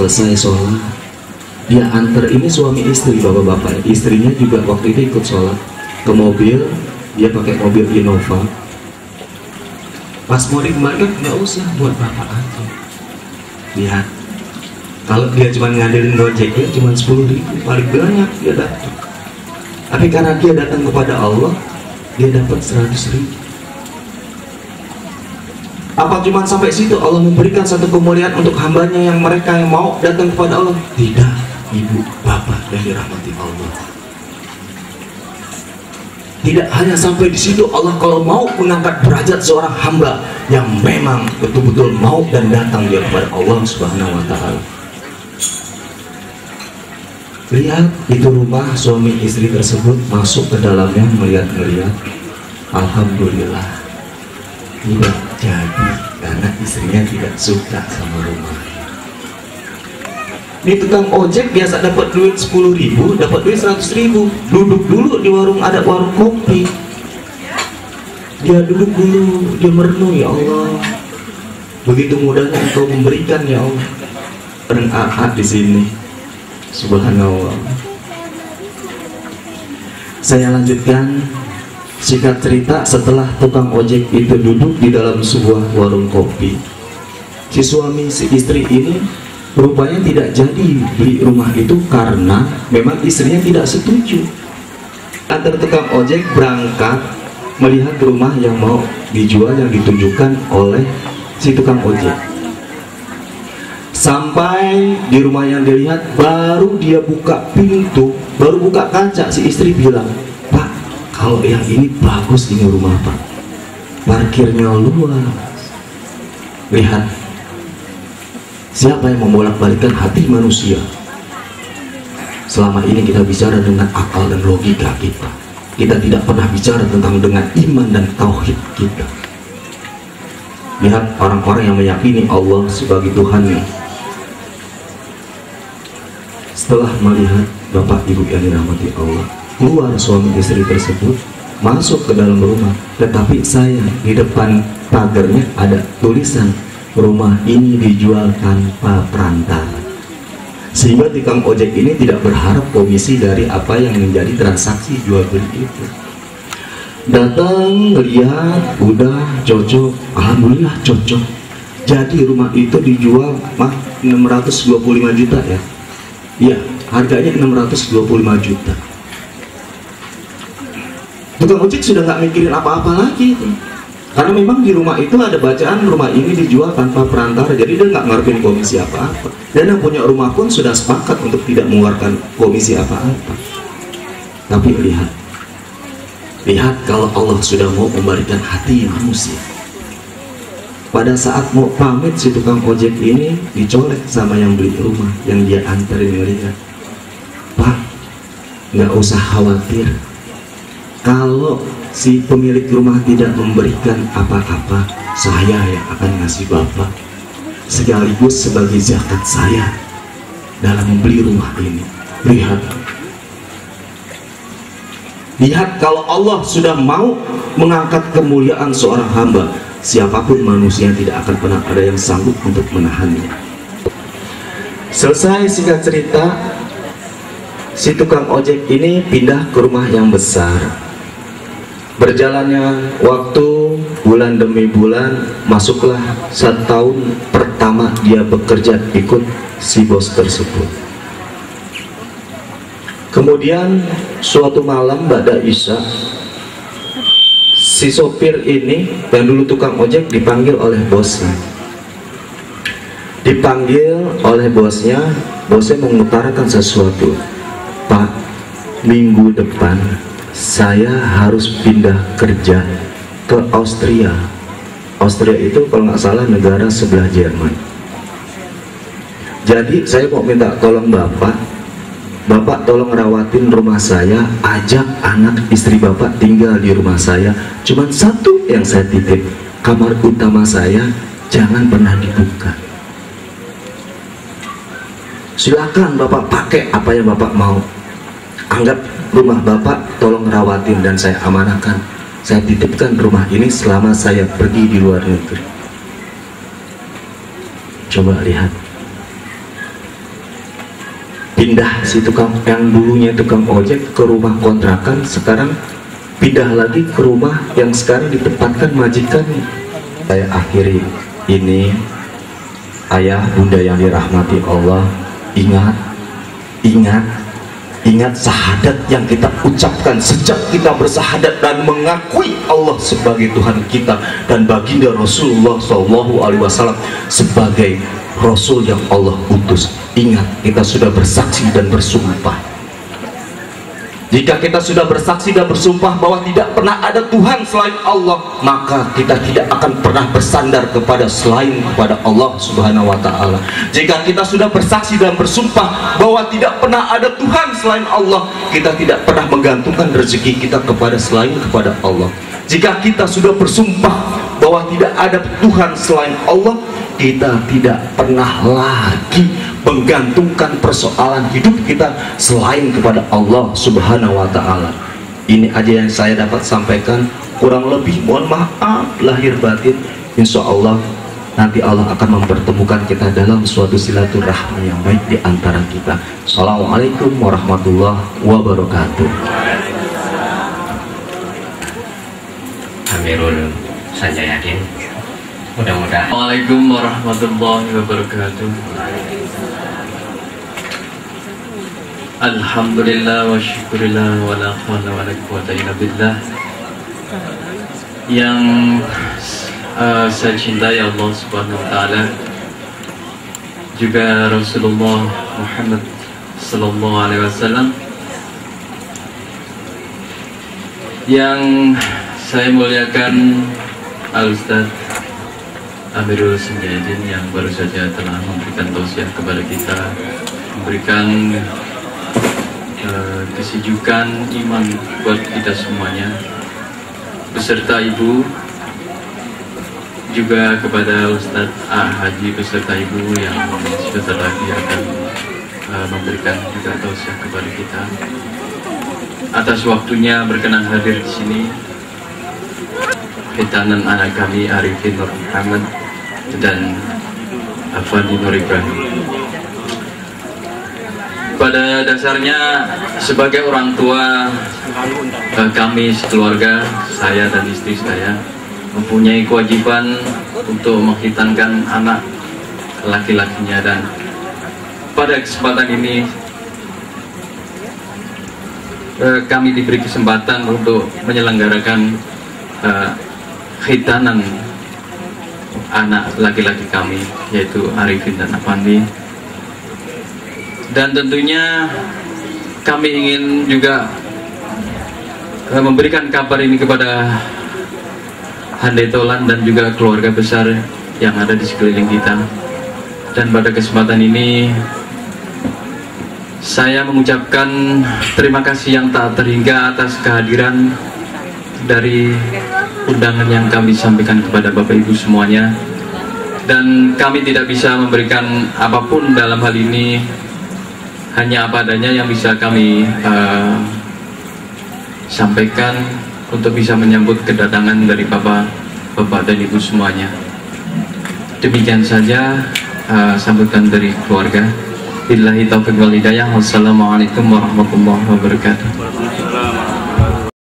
selesai sholat, dia antar, ini suami istri bapak-bapak, istrinya juga waktu itu ikut sholat ke mobil, dia pakai mobil Innova. Pas mau dikembalikan, nggak usah, buat bapak aja. Lihat, kalau dia cuma ngadelin gojeknya cuma 10.000, paling banyak dia dapat. Tapi karena dia datang kepada Allah, dia dapat 100.000. Apa cuma sampai situ Allah memberikan satu kemuliaan untuk hambanya yang mereka yang mau datang kepada Allah? Tidak, ibu, bapak yang dirahmati Allah. Tidak hanya sampai di situ, Allah kalau mau mengangkat derajat seorang hamba yang memang betul-betul mau dan datang dia kepada Allah Subhanahu wa Ta'ala. Lihat, itu rumah suami istri tersebut masuk ke dalamnya, melihat-melihat, alhamdulillah tidak jadi karena istrinya tidak suka sama rumah. Ini tukang ojek biasa dapat duit 10.000, dapat duit 100.000. Duduk dulu di warung, ada warung kopi. Dia duduk dulu, dia merenung, ya Allah, begitu mudahnya Engkau memberikan, ya Allah. Berangkat di sini, subhanallah. Saya lanjutkan. Singkat cerita, setelah tukang ojek itu duduk di dalam sebuah warung kopi, si suami si istri ini rupanya tidak jadi beli rumah itu karena memang istrinya tidak setuju. Antar tukang ojek berangkat melihat rumah yang mau dijual yang ditunjukkan oleh si tukang ojek. Sampai di rumah yang dilihat, baru dia buka pintu, baru buka kaca, si istri bilang, "Pak, kalau yang ini bagus, ini rumah Pak, parkirnya luas." Lihat, siapa yang membolak-balikan hati manusia? Selama ini kita bicara dengan akal dan logika kita. Kita tidak pernah bicara tentang dengan iman dan tauhid kita. Lihat orang-orang yang meyakini Allah sebagai Tuhannya. Setelah melihat Bapak Ibu yang dirahmati Allah, keluar suami istri tersebut masuk ke dalam rumah, tetapi sayang di depan pagarnya ada tulisan, rumah ini dijual tanpa perantara. Sehingga tukang ojek ini tidak berharap komisi dari apa yang menjadi transaksi jual beli itu. Datang, lihat, udah cocok, alhamdulillah cocok. Jadi rumah itu dijual 625 juta ya. Iya, harganya 625 juta. Tukang ojek sudah nggak mikirin apa-apa lagi itu. Karena memang di rumah itu ada bacaan rumah ini dijual tanpa perantara, jadi dia nggak ngarepin komisi apa-apa. Dan yang punya rumah pun sudah sepakat untuk tidak mengeluarkan komisi apa-apa. Tapi lihat kalau Allah sudah mau memberikan hati manusia. Pada saat mau pamit, si tukang ojek ini dicolek sama yang beli rumah, yang dia anterin melihat, "Pak, nggak usah khawatir. Kalau si pemilik rumah tidak memberikan apa-apa, saya yang akan ngasih Bapak sekaligus sebagai zakat saya dalam membeli rumah ini." Lihat kalau Allah sudah mau mengangkat kemuliaan seorang hamba, siapapun manusia tidak akan pernah ada yang sanggup untuk menahannya. Selesai singkat cerita, si tukang ojek ini pindah ke rumah yang besar. Berjalannya waktu, bulan demi bulan, masuklah 1 tahun pertama dia bekerja ikut si bos tersebut. Kemudian suatu malam ba'da Isya, si sopir ini yang dulu tukang ojek dipanggil oleh bosnya. Dipanggil oleh bosnya mengutarakan sesuatu. "Pak, minggu depan saya harus pindah kerja ke Austria." Austria itu kalau nggak salah negara sebelah Jerman. Jadi saya mau minta tolong Bapak tolong rawatin rumah saya, ajak anak istri Bapak tinggal di rumah saya. Cuman satu yang saya titip, kamar utama saya jangan pernah dibuka. Silakan Bapak pakai apa yang Bapak mau. Anggap rumah Bapak tolong rawatin dan saya amanahkan. Saya titipkan rumah ini selama saya pergi di luar negeri. Coba lihat. pindah si tukang yang dulunya tukang ojek ke rumah kontrakan, sekarang pindah lagi ke rumah yang sekarang ditempatkan majikannya. Saya akhiri ini, ayah bunda yang dirahmati Allah, ingat syahadat yang kita ucapkan sejak kita bersahadat dan mengakui Allah sebagai Tuhan kita dan baginda Rasulullah SAW sebagai Rasul yang Allah utus. Ingat, kita sudah bersaksi dan bersumpah. Jika kita sudah bersaksi dan bersumpah bahwa tidak pernah ada Tuhan selain Allah, maka kita tidak akan pernah bersandar kepada selain kepada Allah Subhanahu wa Ta'ala. Jika kita sudah bersaksi dan bersumpah bahwa tidak pernah ada Tuhan selain Allah, kita tidak pernah menggantungkan rezeki kita kepada selain kepada Allah. Jika kita sudah bersumpah bahwa tidak ada Tuhan selain Allah, kita tidak pernah lagi menggantungkan persoalan hidup kita selain kepada Allah Subhanahu wa Ta'ala. Ini aja yang saya dapat sampaikan, kurang lebih mohon maaf lahir batin. Insya Allah nanti Allah akan mempertemukan kita dalam suatu silaturahmi yang baik di antara kita. Assalamualaikum warahmatullahi wabarakatuh. Amirul Sanjayadin, mudah-mudahan. Assalamualaikum warahmatullahi wabarakatuh. Alhamdulillah wa syukurillah wa la hawla wa la quwwata illa billah. Yang saya cintai Allah Subhanahu wa Ta'ala, juga Rasulullah Muhammad sallallahu alaihi wasallam, yang saya muliakan Al-Ustaz Amirul Sanjayadin yang baru saja telah memberikan tausiah kepada kita, memberikan kesejukan iman buat kita semuanya, beserta ibu, juga kepada Ustadz Haji beserta ibu yang sebentar lagi akan memberikan juga tausiah kepada kita, atas waktunya berkenan hadir di sini. Khitanan anak kami Arifin Nur Muhammad dan Afandi Nur Ibrahim. Pada dasarnya sebagai orang tua, kami sekeluarga, saya dan istri saya, mempunyai kewajiban untuk menghitankan anak laki-lakinya, dan pada kesempatan ini kami diberi kesempatan untuk menyelenggarakan khitanan anak laki-laki kami, yaitu Arifin dan Afandi. Dan tentunya kami ingin juga memberikan kabar ini kepada Handai Tolan dan juga keluarga besar yang ada di sekeliling kita. Dan pada kesempatan ini saya mengucapkan terima kasih yang tak terhingga atas kehadiran dari undangan yang kami sampaikan kepada Bapak Ibu semuanya. Dan kami tidak bisa memberikan apapun dalam hal ini, hanya apa adanya yang bisa kami sampaikan untuk bisa menyambut kedatangan dari Bapak dan Ibu semuanya. Demikian saja sambutan dari keluarga. Billahi taufiq wal hidayah. Wassalamualaikum warahmatullahi wabarakatuh.